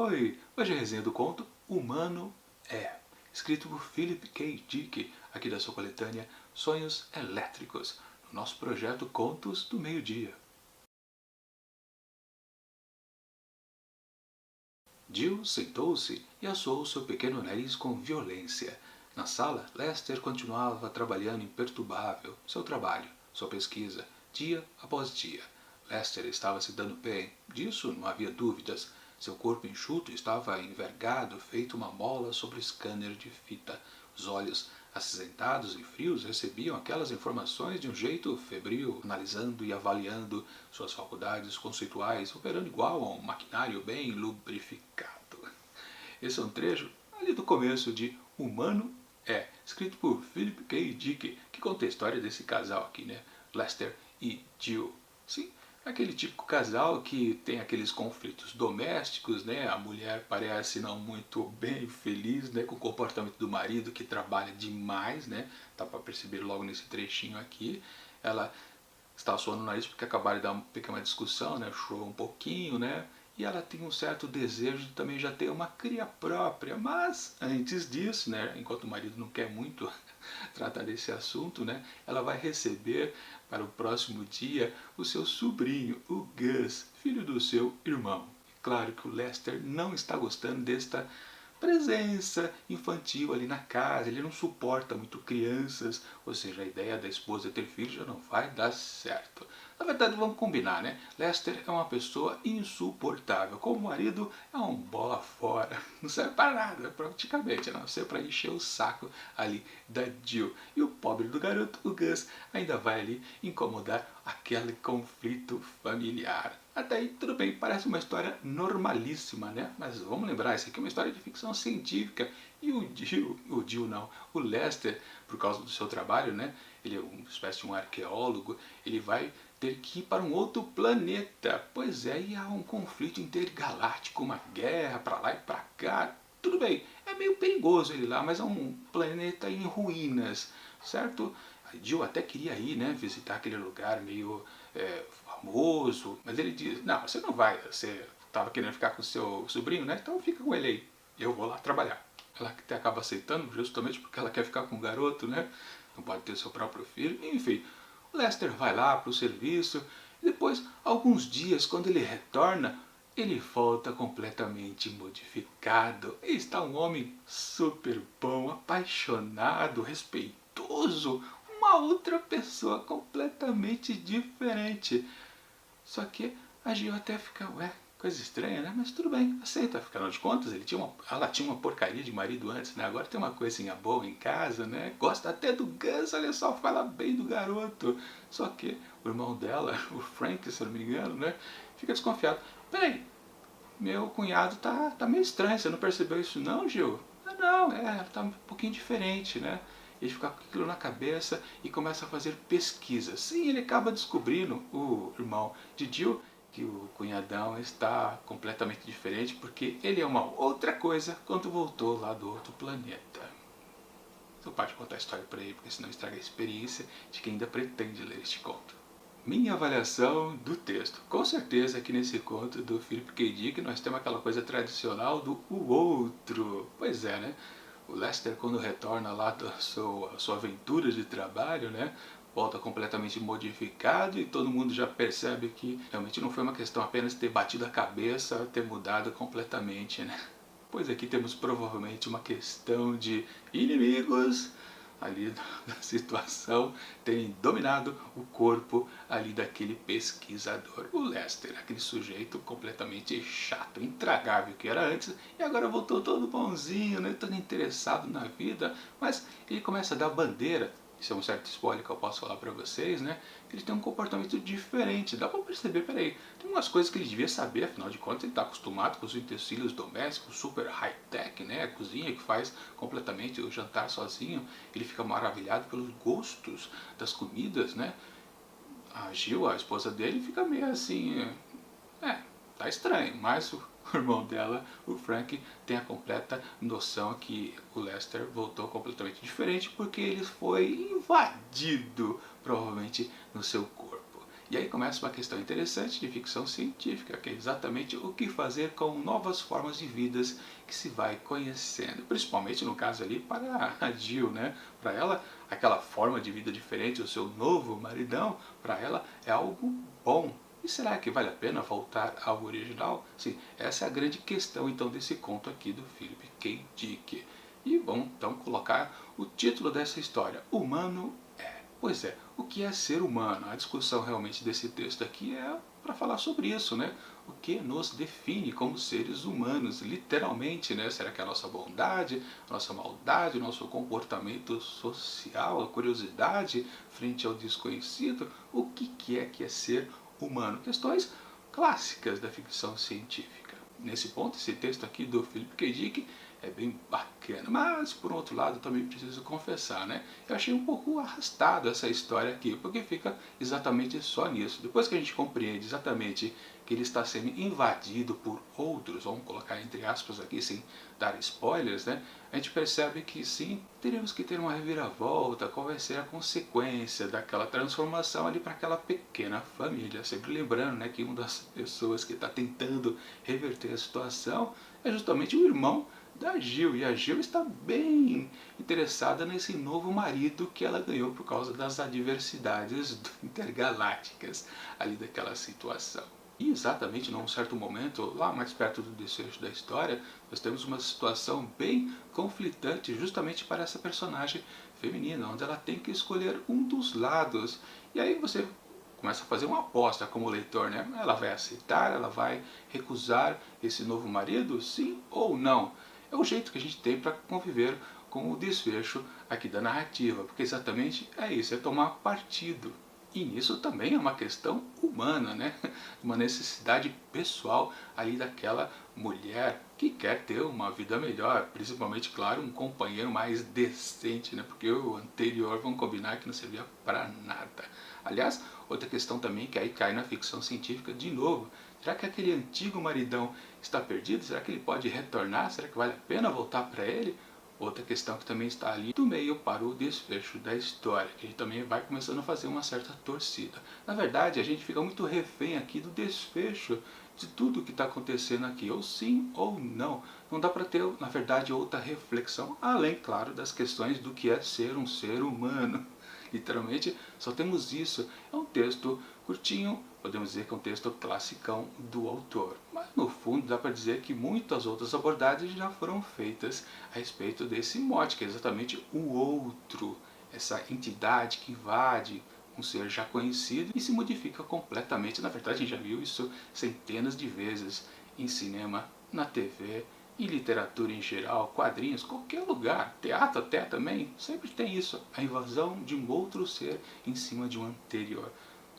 Oi, hoje é a resenha do conto Humano é, escrito por Philip K. Dick, aqui da sua coletânea Sonhos Elétricos, no nosso projeto Contos do Meio-Dia. Jill sentou-se e assou seu pequeno nariz com violência. Na sala, Lester continuava trabalhando imperturbável, seu trabalho, sua pesquisa, dia após dia. Lester estava se dando bem, disso não havia dúvidas. Seu corpo enxuto estava envergado, feito uma mola sobre o scanner de fita. Os olhos, acinzentados e frios, recebiam aquelas informações de um jeito febril, analisando e avaliando suas faculdades conceituais, operando igual a um maquinário bem lubrificado. Esse é um trecho ali do começo de Humano é, escrito por Philip K. Dick, que conta a história desse casal aqui, né? Lester e Jill. Sim, aquele típico casal que tem aqueles conflitos domésticos, né? A mulher parece não muito bem feliz, né? Com o comportamento do marido que trabalha demais, né? Dá para perceber logo nesse trechinho aqui. Ela está suando o nariz porque acabaram de dar uma pequena discussão, né? Chorou um pouquinho, né? E ela tem um certo desejo de também já ter uma cria própria, mas antes disso, né, enquanto o marido não quer muito tratar desse assunto, né, ela vai receber para o próximo dia o seu sobrinho, o Gus, filho do seu irmão. Claro que o Lester não está gostando desta presença infantil ali na casa, ele não suporta muito crianças, ou seja, a ideia da esposa ter filhos já não vai dar certo. Na verdade, vamos combinar, né? Lester é uma pessoa insuportável, como marido é um bola fora, não serve para nada praticamente, a não ser para encher o saco ali da Jill. E o pobre do garoto, o Gus, ainda vai ali incomodar aquele conflito familiar. Até aí tudo bem, parece uma história normalíssima, né? Mas vamos lembrar, isso aqui é uma história de ficção científica. E o Lester, por causa do seu trabalho, né? Ele é uma espécie de um arqueólogo, ele vai ter que ir para um outro planeta. Pois é, e há um conflito intergaláctico, uma guerra para lá e para cá. Tudo bem, é meio perigoso ele lá, mas é um planeta em ruínas, certo? A Jill até queria ir, né, visitar aquele lugar meio famoso, mas ele diz, não, você não vai, você estava querendo ficar com o seu sobrinho, né, então fica com ele aí, eu vou lá trabalhar. Ela até acaba aceitando, justamente porque ela quer ficar com o garoto, né, não pode ter seu próprio filho, enfim. O Lester vai lá para o serviço, e depois, alguns dias, quando ele retorna, ele volta completamente modificado. E está um homem super bom, apaixonado, respeitoso, uma outra pessoa completamente diferente. Só que a Gil até fica, ué, coisa estranha, né? Mas tudo bem, aceita. Afinal de contas, ela tinha uma porcaria de marido antes, né? Agora tem uma coisinha boa em casa, né? Gosta até do Gus, olha só, fala bem do garoto. Só que o irmão dela, o Frank, se eu não me engano, né? Fica desconfiado. Peraí, meu cunhado tá meio estranho, você não percebeu isso não, Gil? Ah, não, tá um pouquinho diferente, né? Ele fica com aquilo na cabeça e começa a fazer pesquisas. Sim, ele acaba descobrindo, o irmão de Jill, que o cunhadão está completamente diferente porque ele é uma outra coisa quando voltou lá do outro planeta. Você pode contar a história para ele, porque senão estraga a experiência de quem ainda pretende ler este conto. Minha avaliação do texto. Com certeza aqui nesse conto do Philip K. Dick nós temos aquela coisa tradicional do o outro. Pois é, né? O Lester, quando retorna lá da sua aventura de trabalho, né? Volta completamente modificado e todo mundo já percebe que realmente não foi uma questão apenas de ter batido a cabeça, ter mudado completamente, né? Pois aqui temos provavelmente uma questão de inimigos ali da situação terem dominado o corpo ali daquele pesquisador, o Lester, aquele sujeito completamente chato, intragável que era antes e agora voltou todo bonzinho, né, todo interessado na vida, mas ele começa a dar bandeira. Isso é um certo spoiler que eu posso falar pra vocês, né? Ele tem um comportamento diferente, dá pra perceber, peraí, tem umas coisas que ele devia saber, afinal de contas ele tá acostumado com os utensílios domésticos, super high-tech, né? A cozinha que faz completamente o jantar sozinho, ele fica maravilhado pelos gostos das comidas, né? A Jill, a esposa dele, fica meio assim, tá estranho, mas o irmão dela, o Frank, tem a completa noção que o Lester voltou completamente diferente porque ele foi invadido, provavelmente, no seu corpo. E aí começa uma questão interessante de ficção científica, que é exatamente o que fazer com novas formas de vidas que se vai conhecendo. Principalmente no caso ali para a Jill, né? Para ela, aquela forma de vida diferente, o seu novo maridão, para ela é algo bom. E será que vale a pena voltar ao original? Sim, essa é a grande questão então desse conto aqui do Philip K. Dick. E vamos então colocar o título dessa história, Humano é. Pois é, o que é ser humano? A discussão realmente desse texto aqui é para falar sobre isso, né? O que nos define como seres humanos, literalmente, né? Será que é a nossa bondade, a nossa maldade, o nosso comportamento social, a curiosidade frente ao desconhecido? O que é ser humano? Questões clássicas da ficção científica. Nesse ponto, esse texto aqui do Philip K. Dick é bem bacana, mas por outro lado também preciso confessar, né? Eu achei um pouco arrastado essa história aqui, porque fica exatamente só nisso. Depois que a gente compreende exatamente que ele está sendo invadido por outros, vamos colocar entre aspas aqui sem dar spoilers, né? A gente percebe que sim, teremos que ter uma reviravolta, qual vai ser a consequência daquela transformação ali para aquela pequena família. Sempre lembrando, né, que uma das pessoas que está tentando reverter a situação é justamente o irmão da Jill, e a Jill está bem interessada nesse novo marido que ela ganhou por causa das adversidades intergalácticas ali daquela situação. E exatamente num certo momento, lá mais perto do desfecho da história, nós temos uma situação bem conflitante justamente para essa personagem feminina, onde ela tem que escolher um dos lados. E aí você começa a fazer uma aposta como leitor, né? Ela vai aceitar, ela vai recusar esse novo marido, sim ou não? É o jeito que a gente tem para conviver com o desfecho aqui da narrativa, porque exatamente é isso, é tomar partido. E nisso também é uma questão humana, né? Uma necessidade pessoal ali daquela mulher que quer ter uma vida melhor, principalmente, claro, um companheiro mais decente, né? Porque o anterior, vamos combinar, que não servia para nada. Aliás, outra questão também que aí cai na ficção científica de novo. Será que aquele antigo maridão está perdido? Será que ele pode retornar? Será que vale a pena voltar para ele? Outra questão que também está ali do meio para o desfecho da história, que a gente também vai começando a fazer uma certa torcida. Na verdade, a gente fica muito refém aqui do desfecho de tudo que está acontecendo aqui, ou sim ou não. Não dá para ter, na verdade, outra reflexão, além, claro, das questões do que é ser um ser humano. Literalmente, só temos isso. É um texto curtinho, podemos dizer que é um texto classicão do autor. Mas, no fundo, dá para dizer que muitas outras abordagens já foram feitas a respeito desse mote, que é exatamente o outro. Essa entidade que invade um ser já conhecido e se modifica completamente. Na verdade, a gente já viu isso centenas de vezes em cinema, na TV, em literatura em geral, quadrinhos, qualquer lugar, teatro até também, sempre tem isso, a invasão de um outro ser em cima de um anterior.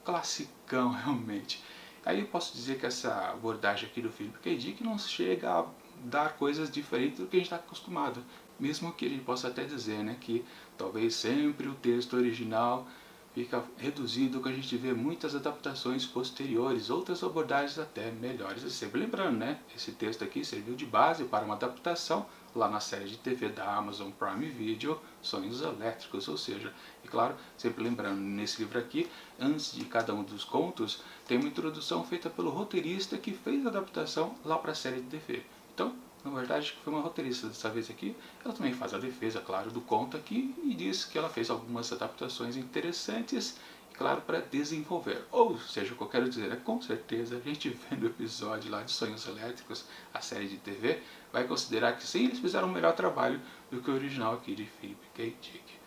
Classicão, realmente. Aí eu posso dizer que essa abordagem aqui do Philip K. Dick não chega a dar coisas diferentes do que a gente está acostumado. Mesmo que a gente possa até dizer, né, que talvez sempre o texto original fica reduzido, que a gente vê muitas adaptações posteriores, outras abordagens até melhores. E sempre lembrando, né, esse texto aqui serviu de base para uma adaptação lá na série de TV da Amazon Prime Video, Sonhos Elétricos, ou seja, e claro, sempre lembrando, nesse livro aqui, antes de cada um dos contos, tem uma introdução feita pelo roteirista que fez a adaptação lá para a série de TV. Então, na verdade, acho que foi uma roteirista dessa vez aqui. Ela também faz a defesa, claro, do conto aqui e diz que ela fez algumas adaptações interessantes, claro, para desenvolver. Ou seja, o que eu quero dizer é, com certeza, a gente vendo o episódio lá de Sonhos Elétricos, a série de TV, vai considerar que sim, eles fizeram um melhor trabalho do que o original aqui de Philip K. Dick.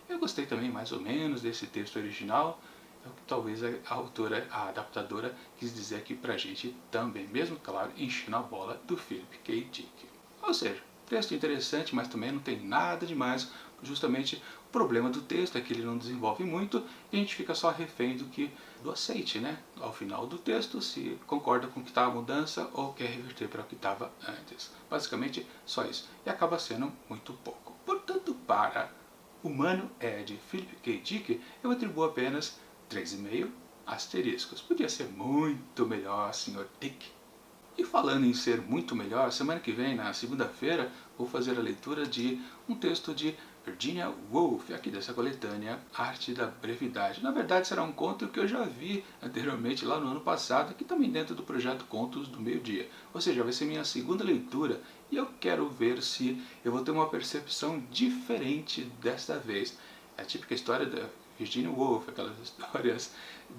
Eu gostei também mais ou menos desse texto original, é o que talvez a autora, a adaptadora, quis dizer aqui pra gente também, mesmo, claro, enchendo a bola do Philip K. Dick. Ou seja, texto interessante, mas também não tem nada demais, justamente o problema do texto é que ele não desenvolve muito e a gente fica só refém do aceite, né? Ao final do texto, se concorda com o que está a mudança ou quer reverter para o que estava antes. Basicamente, só isso. E acaba sendo muito pouco. Portanto, para Humano é de Philip K. Dick, eu atribuo apenas 3,5 asteriscos. Podia ser muito melhor, Sr. Dick. E falando em ser muito melhor, semana que vem, na segunda-feira, vou fazer a leitura de um texto de Virginia Woolf, aqui dessa coletânea Arte da Brevidade. Na verdade será um conto que eu já vi anteriormente lá no ano passado, aqui também dentro do projeto Contos do Meio-Dia. Ou seja, vai ser minha segunda leitura e eu quero ver se eu vou ter uma percepção diferente desta vez. É a típica história da Virginia Woolf, aquelas histórias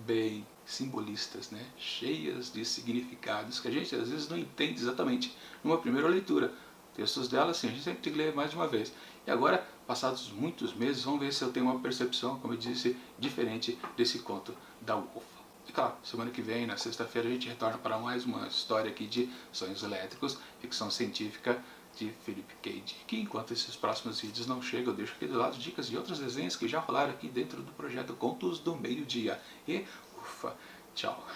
bem simbolistas, né? Cheias de significados que a gente às vezes não entende exatamente numa primeira leitura. Textos dela, sim, a gente sempre tem que ler mais de uma vez. E agora, passados muitos meses, vamos ver se eu tenho uma percepção, como eu disse, diferente desse conto da Woolf. E claro, semana que vem, na sexta-feira, a gente retorna para mais uma história aqui de Sonhos Elétricos, ficção científica de Philip K. Dick. Enquanto esses próximos vídeos não chegam, eu deixo aqui do lado dicas de outros desenhos que já rolaram aqui dentro do projeto Contos do Meio-Dia. E, ufa, tchau!